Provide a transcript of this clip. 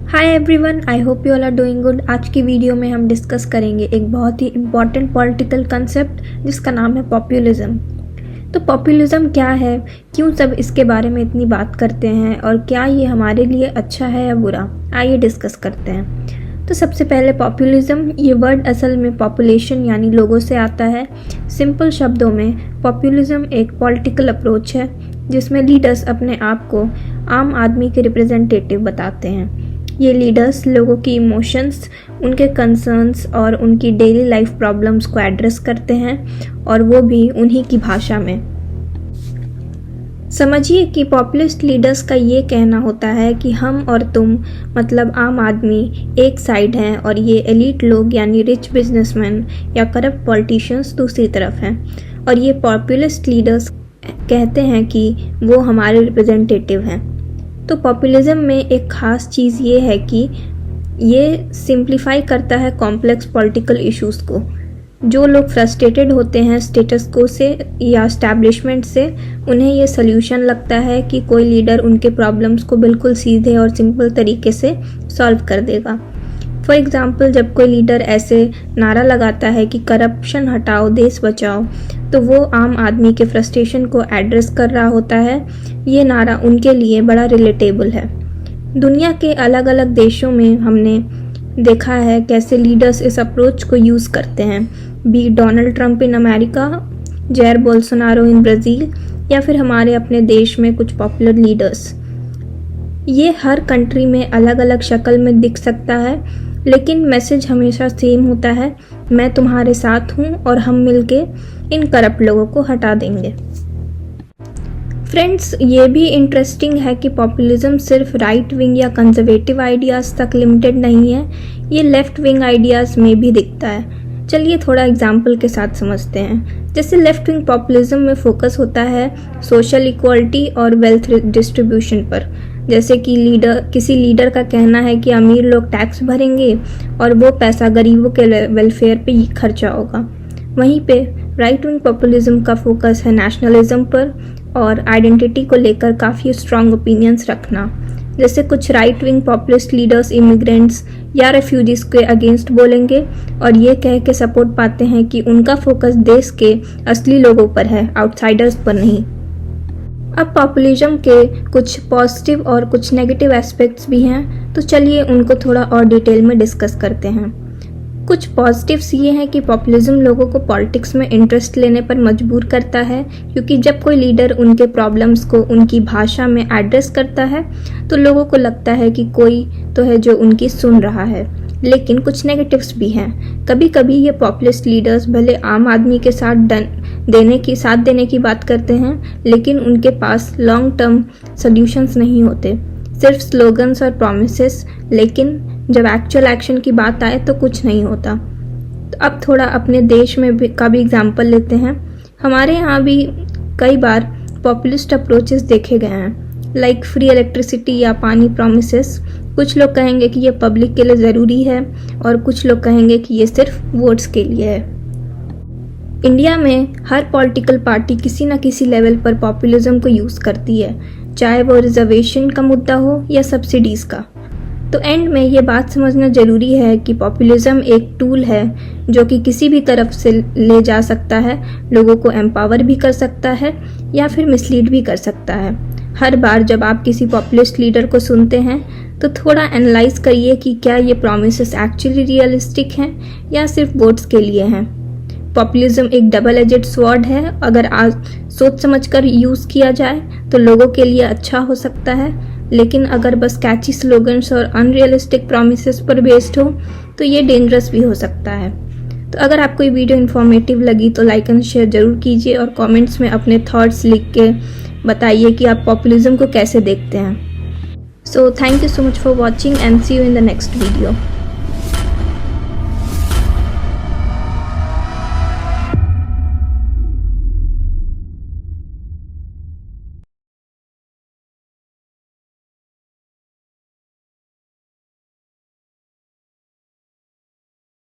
Hi everyone, I hope you all are doing good. आज की video में हम डिस्कस करेंगे एक बहुत ही इम्पॉर्टेंट पॉलिटिकल कंसेप्ट जिसका नाम है पॉपुलिज्म। तो पॉपुलिज्म क्या है, क्यों सब इसके बारे में इतनी बात करते हैं और क्या ये हमारे लिए अच्छा है या बुरा, आइए डिस्कस करते हैं। तो सबसे पहले पॉपुलिज्म, ये वर्ड असल में पॉपुलेशन यानी लोगों से आता है। सिंपल शब्दों में पॉपुलिज्म एक पॉलिटिकल अप्रोच है जिसमें लीडर्स अपने आप को आम आदमी के रिप्रेजेंटेटिव बताते हैं। ये लीडर्स लोगों की इमोशंस, उनके कंसर्न्स और उनकी डेली लाइफ प्रॉब्लम्स को एड्रेस करते हैं और वो भी उन्हीं की भाषा में। समझिए कि पॉपुलिस्ट लीडर्स का ये कहना होता है कि हम और तुम मतलब आम आदमी एक साइड हैं और ये एलीट लोग यानी रिच बिजनेसमैन या करप्ट पॉलिटिशियंस दूसरी तरफ हैं। और ये पॉपुलिस्ट लीडर्स कहते हैं कि वो हमारे रिप्रेजेंटेटिव हैं। तो पॉपुलिज्म में एक ख़ास चीज़ ये है कि ये सिंप्लीफाई करता है कॉम्प्लेक्स पॉलिटिकल इश्यूज़ को। जो लोग फ्रस्ट्रेटेड होते हैं स्टेटस को से या एस्टैब्लिशमेंट से, उन्हें ये सल्यूशन लगता है कि कोई लीडर उनके प्रॉब्लम्स को बिल्कुल सीधे और सिंपल तरीके से सॉल्व कर देगा। फॉर एग्ज़ाम्पल, जब कोई लीडर ऐसे नारा लगाता है कि करप्शन हटाओ देश बचाओ, तो वो आम आदमी के फ्रस्ट्रेशन को एड्रेस कर रहा होता है। ये नारा उनके लिए बड़ा रिलेटेबल है। दुनिया के अलग अलग देशों में हमने देखा है कैसे लीडर्स इस अप्रोच को यूज़ करते हैं, be Donald Trump in America, Jair Bolsonaro in Brazil या फिर हमारे अपने देश में कुछ पॉपुलर लीडर्स। ये हर कंट्री में अलग अलग शक्ल में दिख सकता है, लेकिन मैसेज हमेशा सेम होता है, मैं तुम्हारे साथ हूँ और हम मिलके इन करप्ट लोगों को हटा देंगे। फ्रेंड्स, ये भी इंटरेस्टिंग है कि पॉपुलिज्म सिर्फ राइट विंग या कंजर्वेटिव आइडियाज़ तक लिमिटेड नहीं है, ये लेफ्ट विंग आइडियाज़ में भी दिखता है। चलिए थोड़ा एग्जाम्पल के साथ समझते हैं। जैसे लेफ्ट विंग पॉपुलिज्म में फोकस होता है सोशल इक्वालिटी और वेल्थ डिस्ट्रीब्यूशन पर। जैसे कि किसी लीडर का कहना है कि अमीर लोग टैक्स भरेंगे और वो पैसा गरीबों के वेलफेयर पे ही खर्चा होगा। वहीं पे राइट विंग पॉपुलिज्म का फोकस है नेशनलिज्म पर और आइडेंटिटी को लेकर काफ़ी स्ट्रॉन्ग ओपिनियंस रखना। जैसे कुछ right wing populist leaders immigrants या रेफ्यूजीज के अगेंस्ट बोलेंगे और ये कह के सपोर्ट पाते हैं कि उनका फोकस देश के असली लोगों पर है, आउटसाइडर्स पर नहीं। अब पॉपुलिज्म के कुछ पॉजिटिव और कुछ नेगेटिव एस्पेक्ट्स भी हैं, तो चलिए उनको थोड़ा और डिटेल में डिस्कस करते हैं। कुछ पॉजिटिव्स ये हैं कि पॉपुलिज्म लोगों को पॉलिटिक्स में इंटरेस्ट लेने पर मजबूर करता है, क्योंकि जब कोई लीडर उनके प्रॉब्लम्स को उनकी भाषा में एड्रेस करता है तो लोगों को लगता है कि कोई तो है जो उनकी सुन रहा है। लेकिन कुछ नेगेटिव्स भी हैं। कभी कभी ये पॉपुलिस्ट लीडर्स भले आम आदमी के साथ देने की बात करते हैं, लेकिन उनके पास लॉन्ग टर्म सॉल्यूशंस नहीं होते, सिर्फ स्लोगन्स और प्रॉमिसेस। लेकिन जब एक्चुअल एक्शन की बात आए तो कुछ नहीं होता। तो अब थोड़ा अपने देश में का भी एग्जाम्पल लेते हैं। हमारे यहाँ भी कई बार पॉपुलिस्ट अप्रोचेस देखे गए हैं, लाइक फ्री इलेक्ट्रिसिटी या पानी प्रॉमिसेस। कुछ लोग कहेंगे कि ये पब्लिक के लिए ज़रूरी है और कुछ लोग कहेंगे कि ये सिर्फ वोट्स के लिए है। इंडिया में हर पॉलिटिकल पार्टी किसी न किसी लेवल पर पॉपुलिज्म को यूज़ करती है, चाहे वो रिजर्वेशन का मुद्दा हो या सब्सिडीज़ का। तो एंड में ये बात समझना ज़रूरी है कि पॉपुलिज्म एक टूल है जो कि किसी भी तरफ से ले जा सकता है, लोगों को एम्पावर भी कर सकता है या फिर मिसलीड भी कर सकता है। हर बार जब आप किसी पॉपुलिस्ट लीडर को सुनते हैं तो थोड़ा एनालाइज करिए कि क्या ये प्रॉमिसेस एक्चुअली रियलिस्टिक हैं या सिर्फ वोट्स के लिए हैं। पॉपुलिज्म एक डबल एजेड स्वॉर्ड है, अगर आज सोच समझकर यूज़ किया जाए तो लोगों के लिए अच्छा हो सकता है, लेकिन अगर बस कैची स्लोगन्स और अनरियलिस्टिक प्रॉमिसेस पर बेस्ड हो तो ये डेंजरस भी हो सकता है। तो अगर आपको ये वीडियो इन्फॉर्मेटिव लगी तो लाइक एंड शेयर ज़रूर कीजिए और कमेंट्स में अपने थॉट्स लिख के बताइए कि आप पॉपुलिज्म को कैसे देखते हैं। So thank you so much for watching and see you in the next video.